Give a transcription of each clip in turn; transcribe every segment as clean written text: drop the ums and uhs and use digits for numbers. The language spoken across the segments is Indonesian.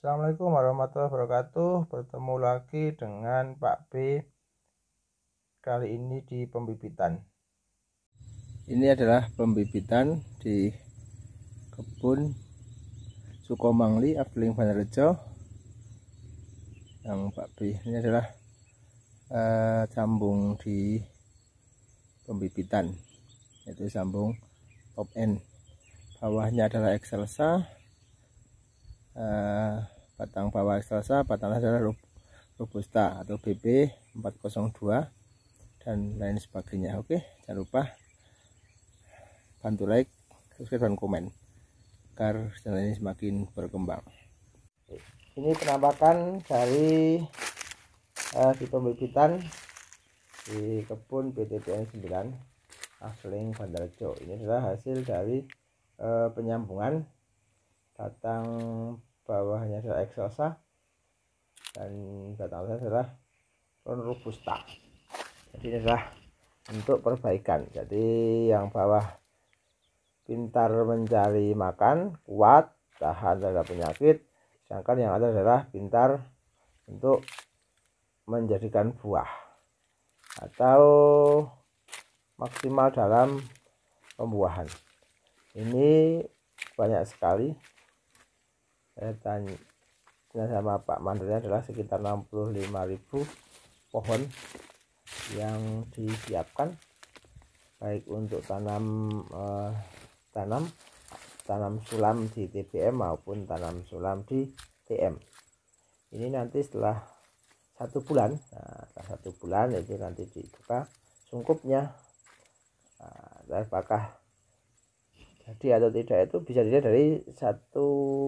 Assalamualaikum warahmatullahi wabarakatuh. Bertemu lagi dengan Pak B. Kali ini di pembibitan. Ini adalah pembibitan di kebun Sukomangli, Afdeling Banjarnegara. Yang Pak B ini adalah sambung di pembibitan, yaitu sambung top end. Bawahnya adalah Excelsa. Batang bawah Excelsa, batang adalah Robusta atau BB 402 dan lain sebagainya. Oke, jangan lupa bantu like, subscribe, dan komen agar channel ini semakin berkembang. Ini penampakan dari di pembibitan di kebun BTPN 9 Afdeling Banjarnegara. Ini adalah hasil dari penyambungan. Batang bawahnya adalah Excelsa dan batang atasnya adalah Robusta. Jadi ini adalah untuk perbaikan. Jadi yang bawah pintar mencari makan, kuat, tahan terhadap penyakit, sedangkan yang atas adalah pintar untuk menjadikan buah atau maksimal dalam pembuahan. Ini banyak sekali. Saya tanya sama Pak Mandornya adalah sekitar 65.000 pohon yang disiapkan, baik untuk tanam sulam di TBM maupun tanam sulam di TM. Ini nanti setelah 1 bulan, setelah 1 bulan itu nanti dibuka sungkupnya. Apakah jadi atau tidak itu bisa dilihat dari 1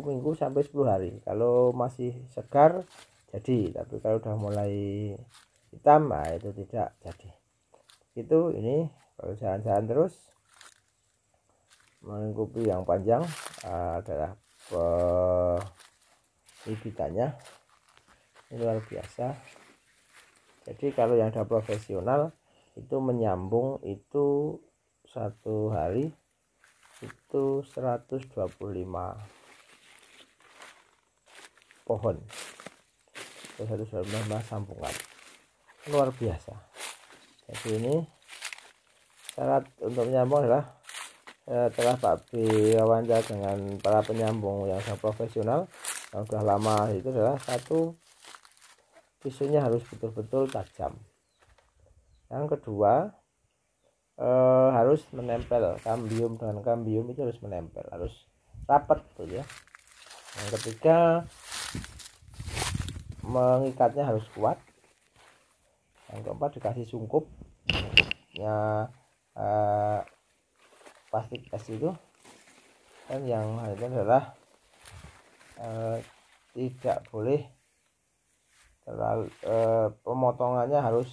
minggu sampai 10 hari. Kalau masih segar jadi, tapi kalau udah mulai hitam, itu tidak jadi. Itu ini kalau jalan-jalan terus mengikuti yang panjang adalah bibitannya. Ini luar biasa. Jadi kalau yang udah profesional itu menyambung itu 1 hari itu 125 pohon, 125 sambungan, luar biasa. Jadi ini syarat untuk menyambung adalah setelah Pak B wawancara dengan para penyambung yang sudah profesional, yang sudah lama, itu adalah 1, pisaunya harus betul-betul tajam. Yang kedua, harus menempel kambium dengan kambium, itu harus menempel, harus rapat tuh ya. Yang ketiga, mengikatnya harus kuat. Yang keempat, dikasih sungkupnya plastik es itu. Dan yang lainnya adalah tidak boleh terlalu pemotongannya harus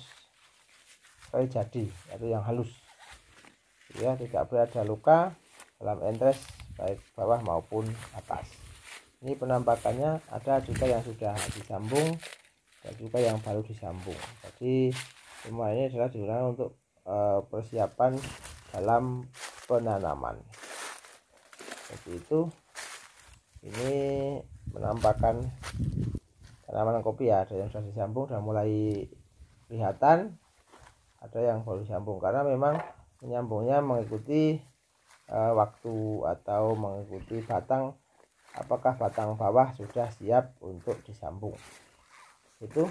kayak jadi atau yang halus ya, tidak boleh ada luka dalam entres baik bawah maupun atas. Ini penampakannya, ada juga yang sudah disambung dan juga yang baru disambung. Jadi semua ini adalah digunakan untuk persiapan dalam penanaman. Seperti itu. Ini penampakan tanaman kopi ya, ada yang sudah disambung, sudah mulai kelihatan, ada yang baru disambung, karena memang menyambungnya mengikuti waktu atau mengikuti batang, apakah batang bawah sudah siap untuk disambung itu.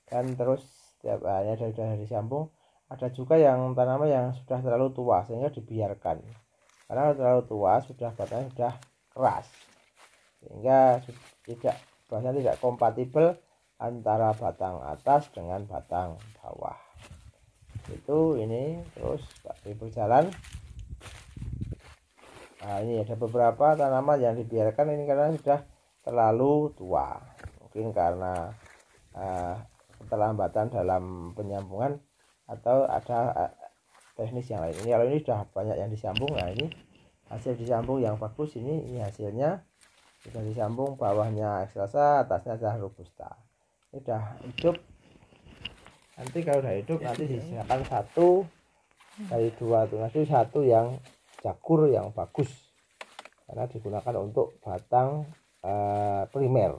Dan terus setiap hanya sudah disambung. Ada juga yang tanaman yang sudah terlalu tua sehingga dibiarkan, karena terlalu tua sudah batangnya sudah keras sehingga bahasanya tidak kompatibel antara batang atas dengan batang bawah. Itu ini terus berjalan. Ini ada beberapa tanaman yang dibiarkan ini karena sudah terlalu tua, mungkin karena keterlambatan dalam penyambungan atau ada teknis yang lain. Ini kalau ini sudah banyak yang disambung, ini hasil disambung yang bagus. Ini hasilnya sudah disambung, bawahnya Excelsa, atasnya adalah Robusta. Ini sudah hidup. Nanti kalau udah hidup nanti disisakan 1 dari 2 tuh, nanti 1 yang jagur yang bagus, karena digunakan untuk batang primer.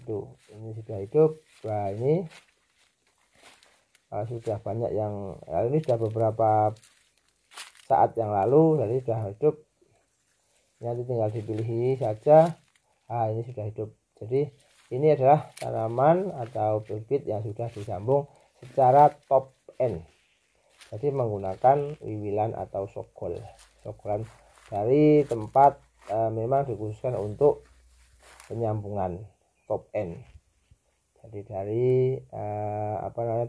Itu ini sudah hidup. Nah ini sudah banyak yang ini sudah beberapa saat yang lalu, jadi sudah hidup. Nanti tinggal dipilih saja. Nah ini sudah hidup. Jadi ini adalah tanaman atau bibit yang sudah disambung secara top end. Jadi menggunakan wiwilan atau sogolan dari tempat memang dikhususkan untuk penyambungan top end. Jadi dari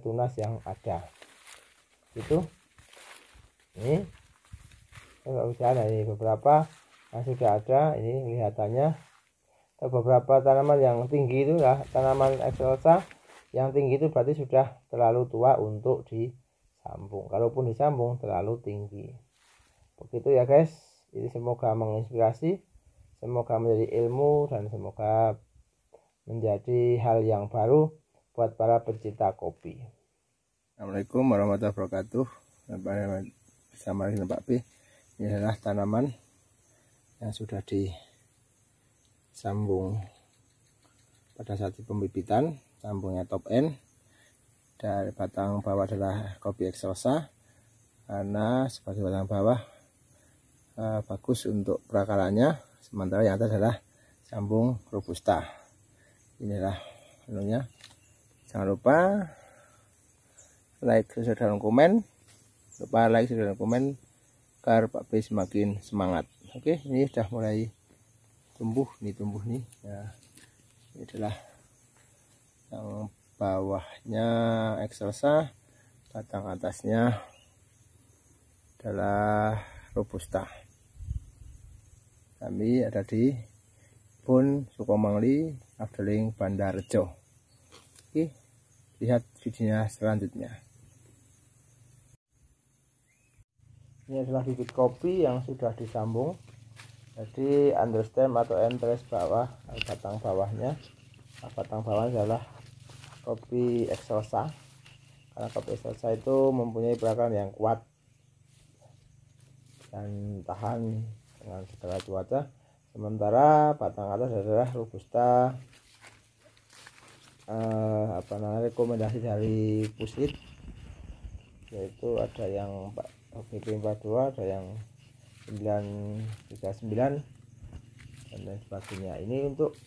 tunas yang ada. Itu ini usaha ini beberapa yang sudah ada. Ini kelihatannya beberapa tanaman yang tinggi itu lah, tanaman excelsa yang tinggi itu berarti sudah terlalu tua untuk disambung. Kalaupun disambung terlalu tinggi. Begitu ya guys. Ini semoga menginspirasi, semoga menjadi ilmu, dan semoga menjadi hal yang baru buat para pecinta kopi. Assalamualaikum warahmatullahi wabarakatuh. Bersama dengan Pak B. Ini adalah tanaman yang sudah disambung pada saat pembibitan, sambungnya top end. Dari batang bawah adalah kopi excelsa, karena sebagai batang bawah bagus untuk perakarannya, sementara yang atas adalah sambung robusta. Inilah menunya. Jangan lupa like, subscribe, dan komen. Lupa like, subscribe, dan komen agar Pak B semakin semangat. Oke, ini sudah mulai tumbuh nih. Ya, ini adalah yang bawahnya excelsa, batang atasnya adalah robusta. Kami ada di Kebun Sukomangli, Afdeling, Bandarjo. Oke, lihat videonya selanjutnya. Ini adalah bibit kopi yang sudah disambung. Jadi understem atau entres bawah, batang bawahnya. Batang bawahnya adalah kopi excelsa. Karena kopi excelsa itu mempunyai perakaran yang kuat dan tahan dengan segala cuaca. Sementara batang atas adalah robusta, rekomendasi dari Puslit, yaitu ada yang BP42, ada yang 939, dan lain sebagainya. Ini untuk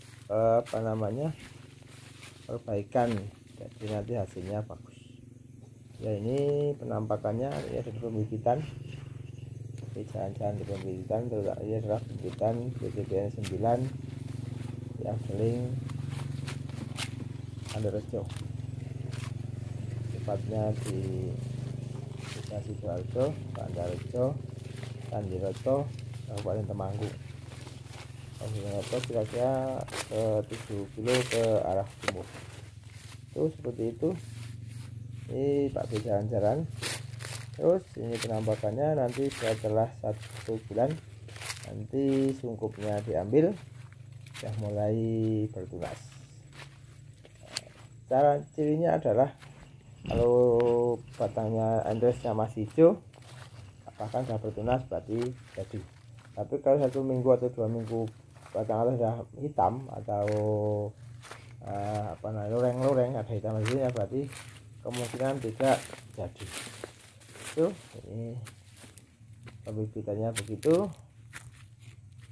perbaikan, jadi nanti hasilnya bagus. Ya, ini penampakannya, ini ada pembibitan. Jalan-jalan di pembibitan, ini adalah pembibitan BTBN 9 yang seling Bandarjo, tepatnya di Desa Sidoarjo, Bandarjo, Tandiroto, Kabupaten Temanggung. Tandiroto kira-kira 7 kilo ke arah timur. Itu seperti itu. Ini Pak B jalan-jalan. Terus ini penampakannya nanti setelah 1 bulan nanti sungkupnya diambil, sudah mulai bertunas. Cara cirinya adalah kalau batangnya endresnya masih hijau, apakah sudah bertunas berarti jadi. Tapi kalau 1 minggu atau 2 minggu batang atas sudah hitam atau loreng-loreng, ada hitam di sini, berarti kemungkinan tidak jadi. Itu ini pembibitannya begitu.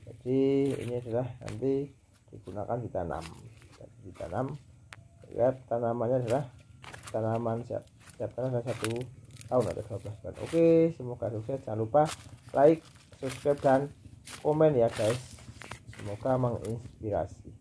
Jadi ini adalah nanti digunakan ditanam. Ya, tanamannya adalah tanaman siap tanam adalah 1 tahun atau 12 bulan. Oke, semoga sukses. Jangan lupa like, subscribe, dan komen ya guys. Semoga menginspirasi.